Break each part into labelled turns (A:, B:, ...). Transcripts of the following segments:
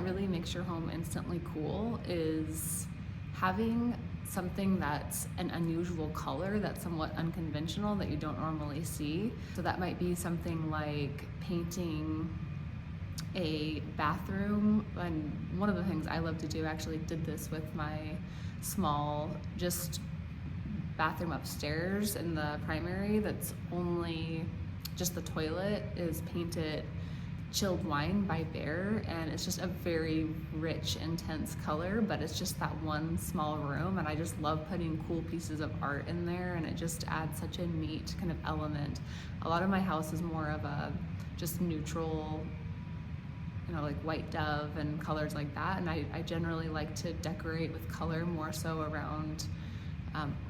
A: really makes your home instantly cool is having something that's an unusual color, that's somewhat unconventional, that you don't normally see. So that might be something like painting a bathroom. And one of the things I love to do, I actually did this with my small just bathroom upstairs in the primary, that's only just the toilet is painted chilled wine by Bear, and it's just a very rich, intense color, but it's just that one small room, and I just love putting cool pieces of art in there, and it just adds such a neat kind of element. A lot of my house is more of a just neutral, you know, like white dove and colors like that, and I generally like to decorate with color more so around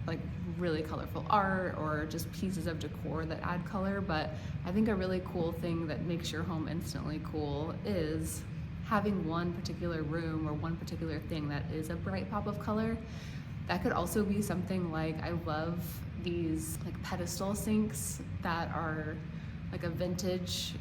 A: like really colorful art or just pieces of decor that add color. But I think a really cool thing that makes your home instantly cool is having one particular room or one particular thing that is a bright pop of color. That could also be something like, I love these like pedestal sinks that are like a vintage,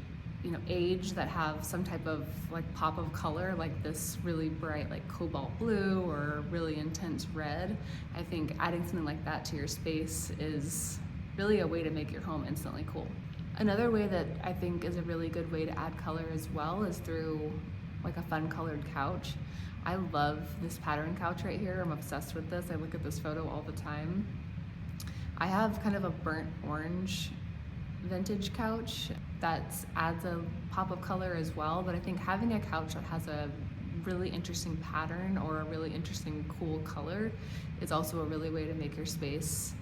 A: you know, age, that have some type of like pop of color, like this really bright like cobalt blue or really intense red. I think adding something like that to your space is really a way to make your home instantly cool. Another way that I think is a really good way to add color as well is through like a fun colored couch. I love this pattern couch right here. I'm obsessed with this. I look at this photo all the time. I have kind of a burnt orange vintage couch that adds a pop of color as well, but I think having a couch that has a really interesting pattern or a really interesting cool color is also a really way to make your space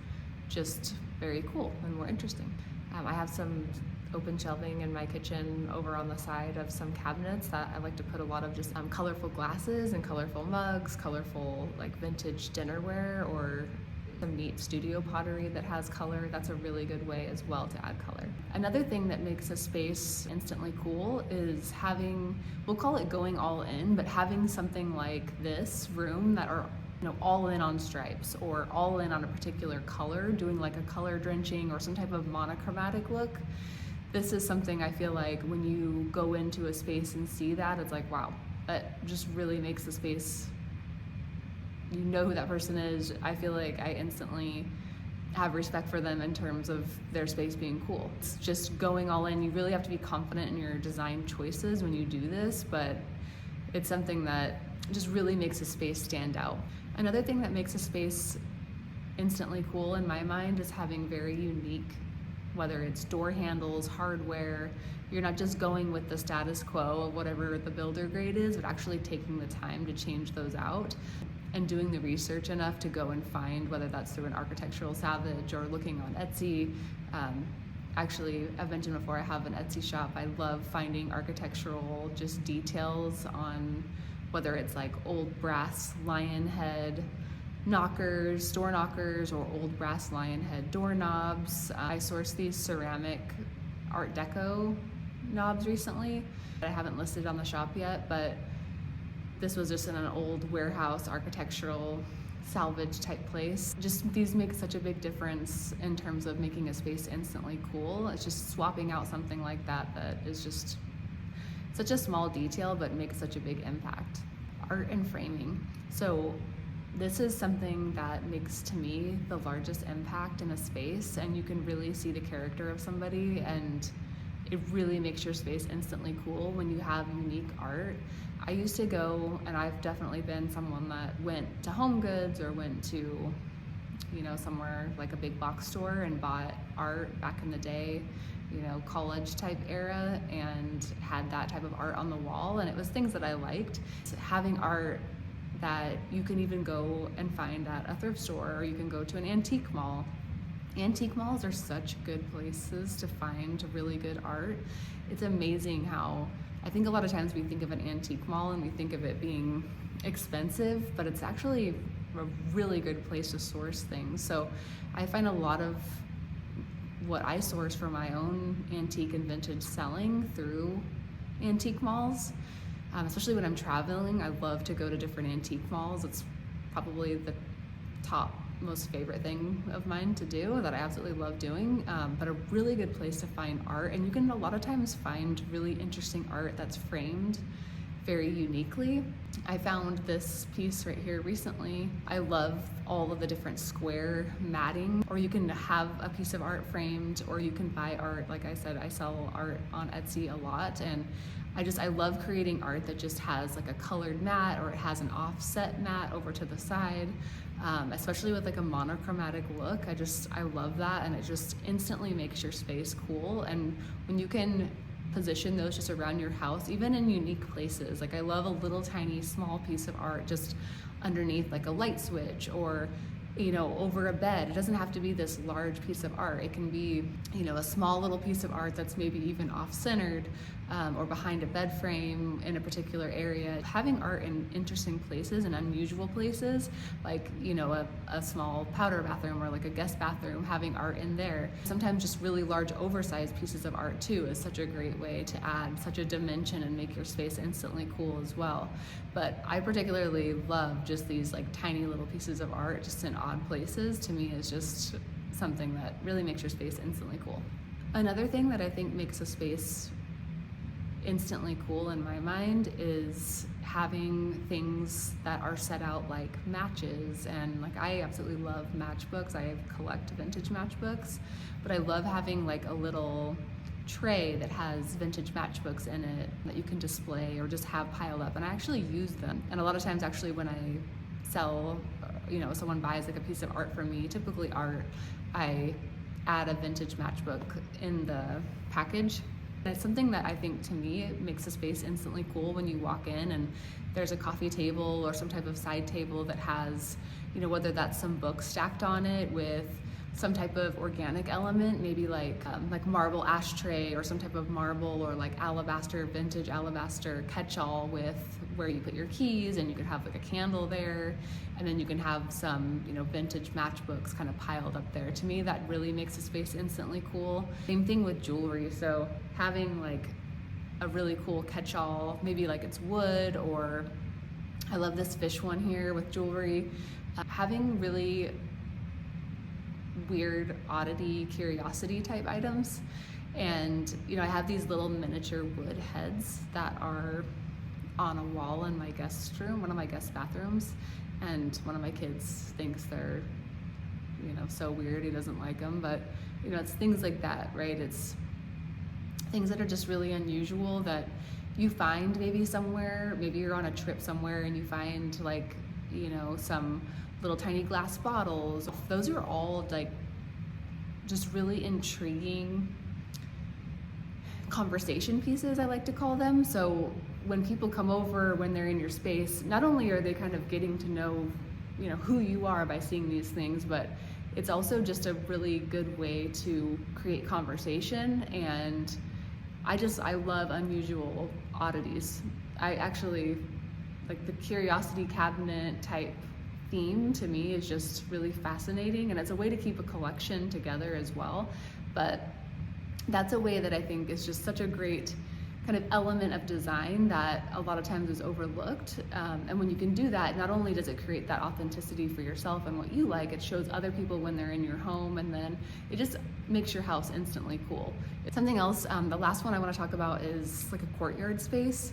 A: just very cool and more interesting. I have some open shelving in my kitchen over on the side of some cabinets that I like to put a lot of just colorful glasses and colorful mugs, colorful like vintage dinnerware, or some neat studio pottery that has color. That's a really good way as well to add color. Another thing that makes a space instantly cool is having, we'll call it going all in, but having something like this room that are, you know, all in on stripes or all in on a particular color, doing like a color drenching or some type of monochromatic look. This is something I feel like when you go into a space and see that, it's like, wow, that just really makes the space, you know who that person is. I feel like I instantly have respect for them in terms of their space being cool. It's just going all in. You really have to be confident in your design choices when you do this, but it's something that just really makes a space stand out. Another thing that makes a space instantly cool in my mind is having very unique, whether it's door handles, hardware. You're not just going with the status quo of whatever the builder grade is, but actually taking the time to change those out and doing the research enough to go and find, whether that's through an architectural savage or looking on Etsy. Actually, I've mentioned before, I have an Etsy shop. I love finding architectural just details on whether it's like old brass lion head knockers, door knockers, or old brass lion head doorknobs. I sourced these ceramic Art Deco knobs recently that I haven't listed on the shop yet, but this was just in an old warehouse architectural salvage type place. Just these make such a big difference in terms of making a space instantly cool. It's just swapping out something like that that is just such a small detail but makes such a big impact. Art and framing. So this is something that makes, to me, the largest impact in a space, and you can really see the character of somebody, and it really makes your space instantly cool when you have unique art. I used to go, and I've definitely been someone that went to Home Goods or went to, you know, somewhere like a big box store and bought art back in the day, you know, college type era, and had that type of art on the wall, and it was things that I liked. Having art that you can even go and find at a thrift store, or you can go to an antique mall. Antique malls are such good places to find really good art. It's amazing how, I think a lot of times we think of an antique mall and we think of it being expensive, but it's actually a really good place to source things. So I find a lot of what I source for my own antique and vintage selling through antique malls. Especially when I'm traveling, I love to go to different antique malls. It's probably the top most favorite thing of mine to do that I absolutely love doing, but a really good place to find art. And you can a lot of times find really interesting art that's framed very uniquely. I found this piece right here recently. I love all of the different square matting, or you can have a piece of art framed, or you can buy art. Like I said, I sell art on Etsy a lot, and I love creating art that just has like a colored mat, or it has an offset mat over to the side, especially with like a monochromatic look. I love that, and it just instantly makes your space cool. And when you can position those just around your house, even in unique places. Like I love a little tiny small piece of art just underneath like a light switch, or over a bed. It doesn't have to be this large piece of art. It can be a small little piece of art that's maybe even off-centered, or behind a bed frame in a particular area. Having art in interesting places and unusual places, like a small powder bathroom, or like a guest bathroom, having art in there. Sometimes just really large oversized pieces of art too is such a great way to add such a dimension and make your space instantly cool as well. But I particularly love just these like tiny little pieces of art just in odd places. To me is just something that really makes your space instantly cool. Another thing that I think makes a space instantly cool in my mind is having things that are set out like matches. And like I absolutely love matchbooks. I collect vintage matchbooks, but I love having like a little tray that has vintage matchbooks in it that you can display or just have piled up, and I actually use them. And a lot of times actually when I sell, someone buys like a piece of art from me, typically art, I add a vintage matchbook in the package. And it's something that I think, to me, it makes a space instantly cool when you walk in and there's a coffee table or some type of side table that has, whether that's some books stacked on it with some type of organic element, maybe like marble ashtray or some type of marble, or like vintage alabaster catch-all with where you put your keys, and you could have like a candle there, and then you can have some vintage matchbooks kind of piled up there. To me, that really makes a space instantly cool. Same thing with jewelry. So having like a really cool catch-all, maybe like it's wood, or I love this fish one here with jewelry. Having really weird oddity, curiosity type items. And I have these little miniature wood heads that are on a wall in my guest room, one of my guest bathrooms, and one of my kids thinks they're so weird, he doesn't like them. But it's things like that, right? It's things that are just really unusual that you find maybe somewhere. Maybe you're on a trip somewhere and you find like some little tiny glass bottles. Those are all like just really intriguing conversation pieces, I like to call them. So when people come over, when they're in your space, not only are they kind of getting to know who you are by seeing these things, but it's also just a really good way to create conversation. And I love unusual oddities. I actually like the curiosity cabinet type theme. To me is just really fascinating, and it's a way to keep a collection together as well. But that's a way that I think is just such a great kind of element of design that a lot of times is overlooked. And when you can do that, not only does it create that authenticity for yourself and what you like, it shows other people when they're in your home, and then it just makes your house instantly cool. Something else, the last one I want to talk about is like a courtyard space.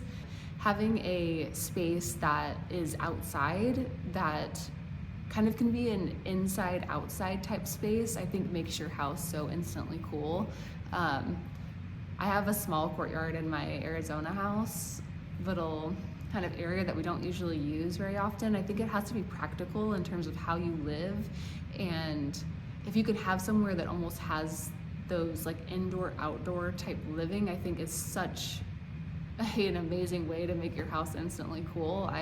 A: Having a space that is outside that kind of can be an inside-outside type space, I think makes your house so instantly cool. I have a small courtyard in my Arizona house, little kind of area that we don't usually use very often. I think it has to be practical in terms of how you live, and if you could have somewhere that almost has those like indoor-outdoor type living, I think is such an amazing way to make your house instantly cool.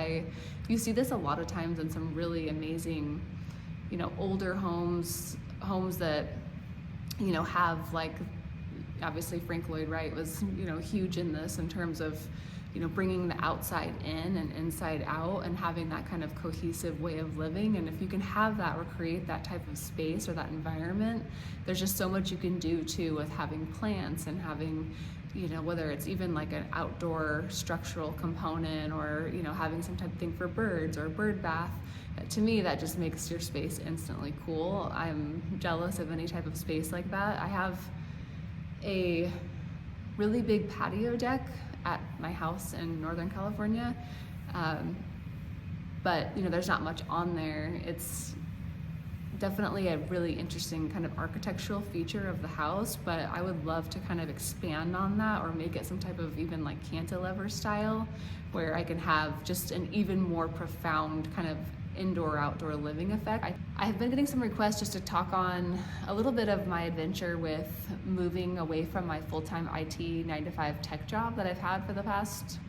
A: You see this a lot of times in some really amazing, older homes that, have like, obviously Frank Lloyd Wright was, huge in this in terms of, bringing the outside in and inside out and having that kind of cohesive way of living. And if you can have that or create that type of space or that environment, there's just so much you can do too with having plants and having, whether it's even like an outdoor structural component, or, having some type of thing for birds or a bird bath. To me, that just makes your space instantly cool. I'm jealous of any type of space like that. I have a really big patio deck at my house in Northern California. But you know, there's not much on there. It's definitely a really interesting kind of architectural feature of the house, but I would love to kind of expand on that or make it some type of even like cantilever style where I can have just an even more profound kind of indoor-outdoor living effect. I have been getting some requests just to talk on a little bit of my adventure with moving away from my full-time IT 9-to-5 tech job that I've had for the past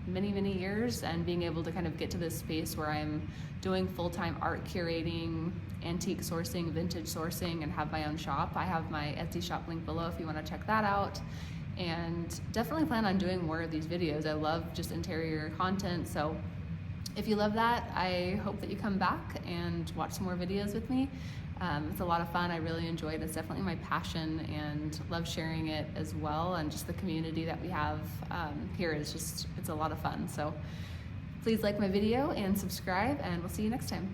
A: many years, and being able to kind of get to this space where I'm doing full-time art curating, antique sourcing, vintage sourcing, and have my own shop. I have my Etsy shop link below if you want to check that out, and definitely plan on doing more of these videos. I love just interior content, so if you love that, I hope that you come back and watch some more videos with me. It's a lot of fun. I really enjoy it. It's definitely my passion, and love sharing it as well. And just the community that we have here is just, it's a lot of fun. So please like my video and subscribe, and we'll see you next time.